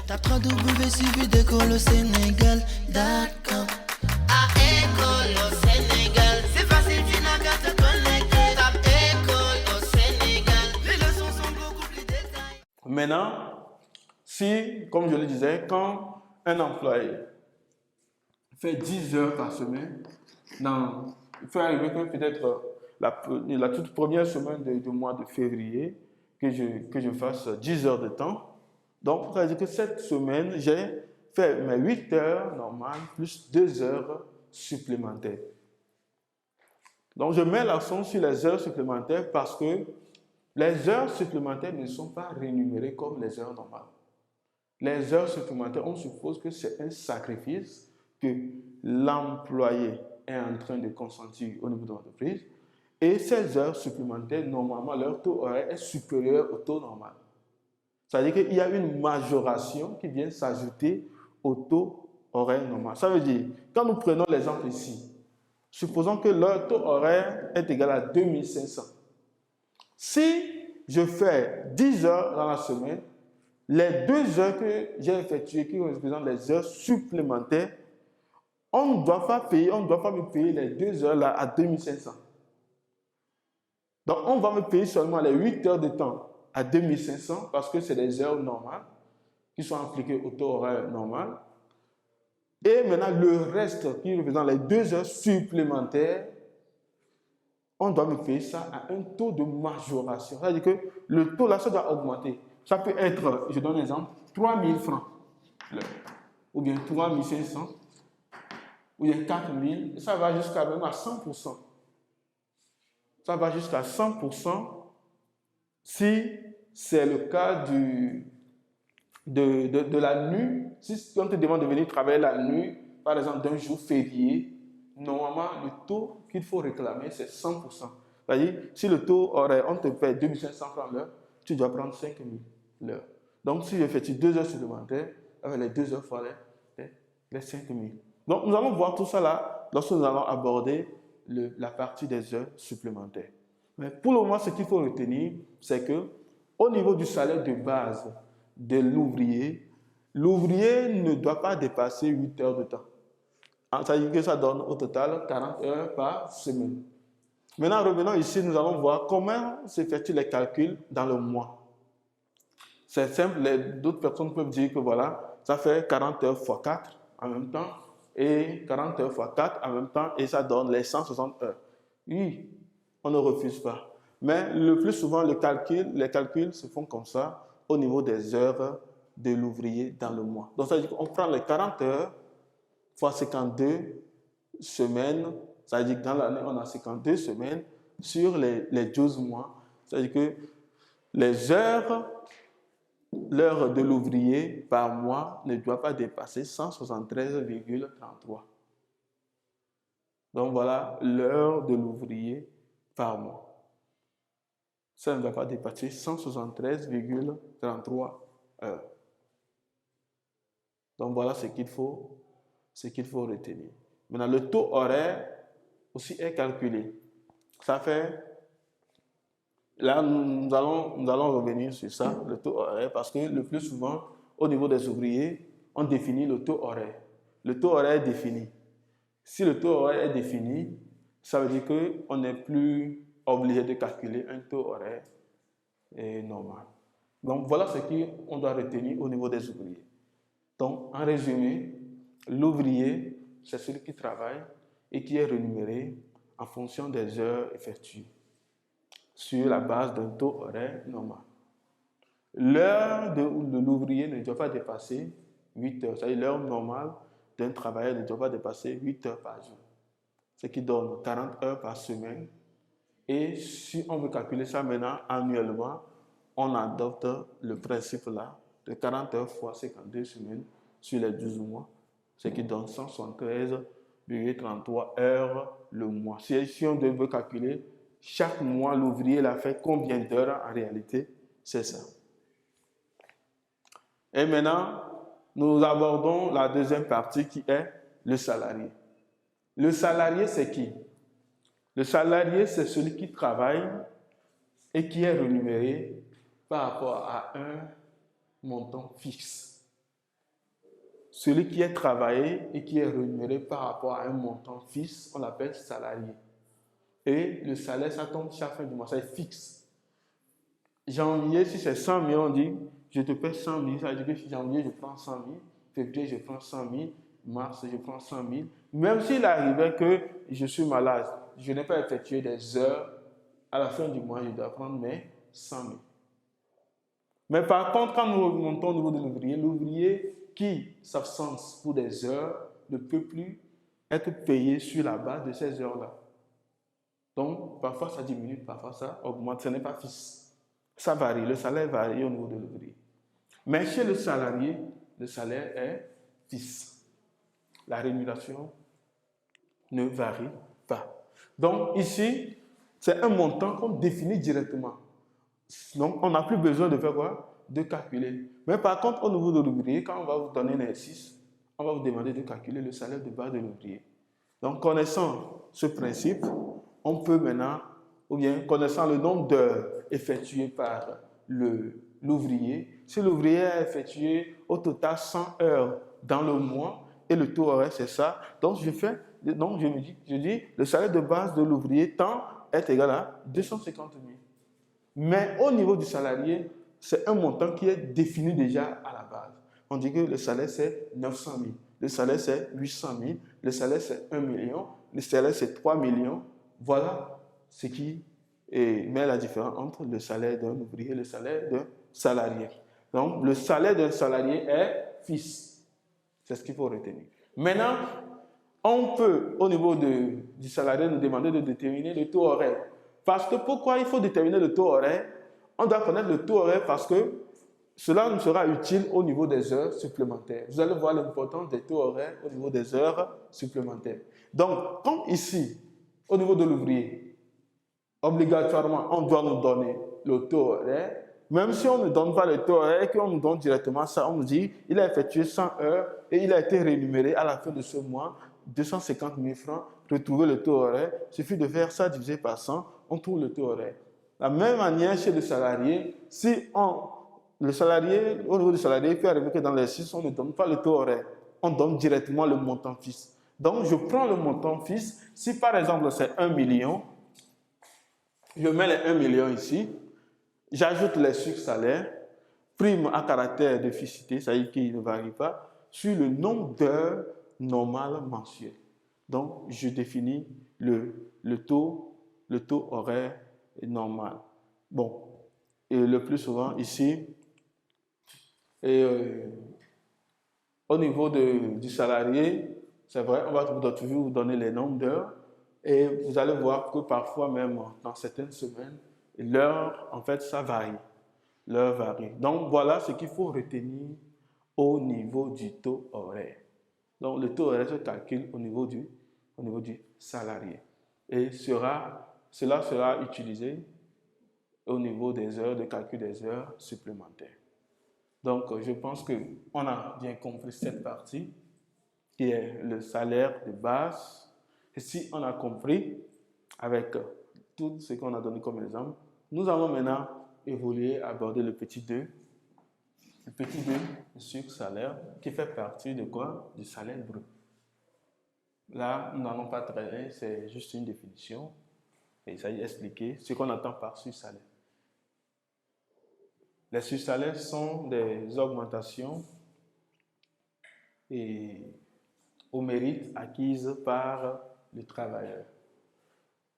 Tape www.suividécole-au-sénégal.com. À École au Sénégal, c'est facile, tu n'as qu'à te connecter. Tape École au Sénégal, les leçons sont beaucoup plus détaillées. Maintenant, si, comme je le disais, quand un employé fait 10 heures par semaine, il peut arriver que peut-être la toute première semaine du mois de février, que je fasse 10 heures de temps. Donc, ça veut dire que cette semaine, j'ai fait mes 8 heures normales plus 2 heures supplémentaires. Donc, je mets l'accent sur les heures supplémentaires parce que les heures supplémentaires ne sont pas rémunérées comme les heures normales. Les heures supplémentaires, on suppose que c'est un sacrifice que l'employé est en train de consentir au niveau de l'entreprise. Et ces heures supplémentaires, normalement, leur taux horaire est supérieur au taux normal. C'est-à-dire qu'il y a une majoration qui vient s'ajouter au taux horaire normal. Ça veut dire, quand nous prenons l'exemple ici, supposons que leur taux horaire est égal à 2500. Si je fais 10 heures dans la semaine, les 2 heures que j'ai effectuées, qui représentent les heures supplémentaires, on ne doit pas me payer les 2 heures là à 2500. Donc, on va me payer seulement les 8 heures de temps à 2500 parce que c'est des heures normales qui sont appliquées au taux horaire normal. Et maintenant, le reste qui représente les 2 heures supplémentaires, on doit me payer ça à un taux de majoration. C'est-à-dire que le taux là, ça doit augmenter. Ça peut être, je donne un exemple, 3000 francs, ou bien 3500, ou bien 4000, ça va jusqu'à même à 100%. Ça va jusqu'à 100% si c'est le cas de la nuit. Si on te demande de venir travailler la nuit, par exemple d'un jour férié, normalement le taux qu'il faut réclamer c'est 100%. C'est-à-dire, si le taux horaire, on te paie 2500 francs l'heure, tu dois prendre 5000 l'heure. Donc si j'effectue 2 heures supplémentaires, avec les 2 heures fois les 5000. Donc nous allons voir tout ça là lorsque nous allons aborder la partie des heures supplémentaires. Mais pour le moment, ce qu'il faut retenir, c'est que au niveau du salaire de base de l'ouvrier, l'ouvrier ne doit pas dépasser 8 heures de temps. Ça veut dire que ça donne au total 40 heures par semaine. Maintenant, revenons ici, nous allons voir comment s'effectuent les calculs dans le mois. C'est simple, d'autres personnes peuvent dire que voilà, ça fait 40 heures fois 4 en même temps, et 40 heures fois 4 en même temps, et ça donne les 160 heures. Oui, on ne refuse pas. Mais le plus souvent, les calculs se font comme ça au niveau des heures de l'ouvrier dans le mois. Donc, ça veut dire qu'on prend les 40 heures fois 52 semaines, ça veut dire que dans l'année, on a 52 semaines sur les 12 mois. Ça veut dire que l'heure de l'ouvrier par mois ne doit pas dépasser 173,33. Donc voilà l'heure de l'ouvrier par mois. Ça ne doit pas dépasser 173,33 heures. Donc voilà ce qu'il faut retenir. Maintenant, le taux horaire aussi est calculé. Ça fait... Là, nous allons revenir sur ça, le taux horaire, parce que le plus souvent, au niveau des ouvriers, on définit le taux horaire. Le taux horaire est défini. Si le taux horaire est défini, ça veut dire qu'on n'est plus obligé de calculer un taux horaire normal. Donc, voilà ce qu'on doit retenir au niveau des ouvriers. Donc, en résumé, l'ouvrier, c'est celui qui travaille et qui est rémunéré en fonction des heures effectuées, sur la base d'un taux horaire normal. L'heure de l'ouvrier ne doit pas dépasser 8 heures. C'est-à-dire l'heure normale d'un travailleur ne doit pas dépasser 8 heures par jour. Ce qui donne 40 heures par semaine. Et si on veut calculer ça maintenant annuellement, on adopte le principe là de 40 heures fois 52 semaines sur les 12 mois. Ce qui donne 173,33 heures le mois. Si on veut calculer chaque mois, l'ouvrier l'a fait combien d'heures en réalité? C'est ça. Et maintenant, nous abordons la deuxième partie qui est le salarié. Le salarié, c'est qui? Le salarié, c'est celui qui travaille et qui est rémunéré par rapport à un montant fixe. celui qui est travaillé et qui est rémunéré par rapport à un montant fixe, on l'appelle salarié. Et le salaire, ça tombe chaque fin du mois, ça est fixe. Janvier, si c'est 100 000, on dit, je te paie 100 000, ça veut dire que janvier, je prends 100 000, février, je prends 100 000, mars, je prends 100 000. Même s'il arrivait que je suis malade, je n'ai pas effectué des heures, à la fin du mois, je dois prendre mes 100 000. Mais par contre, quand nous remontons au niveau de l'ouvrier qui s'absente pour des heures ne peut plus être payé sur la base de ces heures-là. Donc, parfois ça diminue, parfois ça augmente, ce n'est pas fixe. Ça varie, le salaire varie au niveau de l'ouvrier. Mais chez le salarié, le salaire est fixe. La rémunération ne varie pas. Donc, ici, c'est un montant qu'on définit directement. Donc, on n'a plus besoin de faire quoi? De calculer. Mais par contre, au niveau de l'ouvrier, quand on va vous donner un exercice, on va vous demander de calculer le salaire de base de l'ouvrier. Donc, connaissant ce principe, on peut maintenant, ou bien connaissant le nombre d'heures effectuées par l'ouvrier, si l'ouvrier a effectué au total 100 heures dans le mois, et le taux horaire, c'est ça, donc je dis, le salaire de base de l'ouvrier temps est égal à 250 000. Mais au niveau du salarié, c'est un montant qui est défini déjà à la base. On dit que le salaire, c'est 900 000. Le salaire, c'est 800 000. Le salaire, c'est 1 million. Le salaire, c'est 3 millions. Voilà ce qui met la différence entre le salaire d'un ouvrier et le salaire d'un salarié. Donc, le salaire d'un salarié est fixe. C'est ce qu'il faut retenir. Maintenant, on peut, au niveau du salarié, nous demander de déterminer le taux horaire. Parce que pourquoi il faut déterminer le taux horaire? On doit connaître le taux horaire parce que cela nous sera utile au niveau des heures supplémentaires. Vous allez voir l'importance des taux horaires au niveau des heures supplémentaires. Donc, comme ici, au niveau de l'ouvrier, obligatoirement, on doit nous donner le taux horaire. Même si on ne donne pas le taux horaire et qu'on nous donne directement ça, on nous dit il a effectué 100 heures et il a été rémunéré à la fin de ce mois 250 000 francs. Retrouver le taux horaire, il suffit de faire ça divisé par 100, on trouve le taux horaire. De la même manière chez le salarié, si le salarié, au niveau du salarié, il peut arriver que dans l'exercice, on ne donne pas le taux horaire, on donne directement le montant fixe. Donc, je prends le montant fixe. Si par exemple c'est 1 million, je mets les 1 million ici, j'ajoute les sursalaires, prime à caractère de fixité, c'est-à-dire qu'il ne varie pas, sur le nombre d'heures normales mensuelles. Donc, je définis le taux horaire normal. Bon, et le plus souvent ici, au niveau du salarié, c'est vrai, on va toujours vous donner les nombres d'heures et vous allez voir que parfois même dans certaines semaines, l'heure, en fait, ça varie. L'heure varie. Donc, voilà ce qu'il faut retenir au niveau du taux horaire. Donc, le taux horaire se calcule au niveau du salarié. Et cela sera utilisé au niveau des heures, de calcul des heures supplémentaires. Donc, je pense qu'on a bien compris cette partie qui est le salaire de base. Et si on a compris avec tout ce qu'on a donné comme exemple, nous allons maintenant évoluer, aborder le petit 2. Le petit 2 sur salaire qui fait partie de quoi? Du salaire brut. Là, nous n'allons pas traiter, c'est juste une définition. Et il s'agit d'expliquer ce qu'on entend par sur-salaire. Les sur-salaires sont des augmentations au mérite acquises par le travailleur.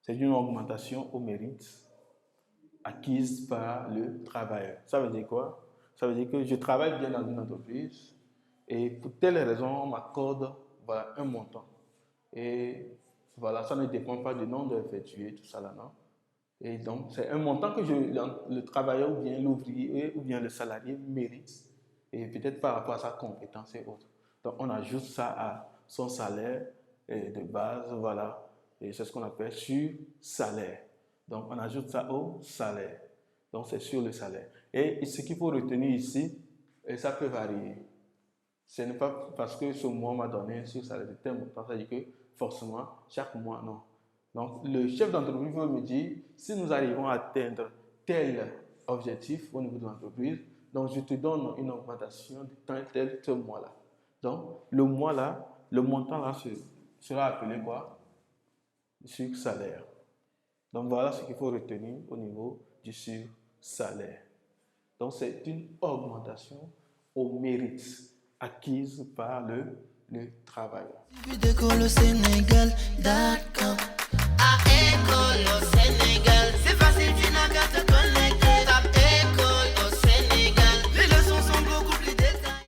C'est une augmentation au mérite acquise par le travailleur. Ça veut dire quoi? Ça veut dire que je travaille bien dans une entreprise et pour telle raison, on m'accorde un montant. Et voilà, ça ne dépend pas du nombre d'effectués, tout ça là, non? Et donc, c'est un montant que le travailleur ou bien l'ouvrier ou bien le salarié mérite, et peut-être par rapport à sa compétence et autres. Donc, on ajoute ça à son salaire de base, voilà, et c'est ce qu'on appelle sur salaire. Donc, on ajoute ça au salaire. Donc, c'est sur le salaire. Et ce qu'il faut retenir ici, et ça peut varier. Ce n'est pas parce que ce mois m'a donné un sur salaire de tel montant, ça veut dire que forcément, chaque mois, non. Donc, le chef d'entreprise veut me dire, si nous arrivons à atteindre tel objectif au niveau de l'entreprise, donc je te donne une augmentation de tel mois-là. Donc, le mois là, le montant là sera appelé quoi? Sur salaire. Donc, voilà ce qu'il faut retenir au niveau du sur salaire. Donc, c'est une augmentation au mérite acquise par le travailleur. Sénégal.com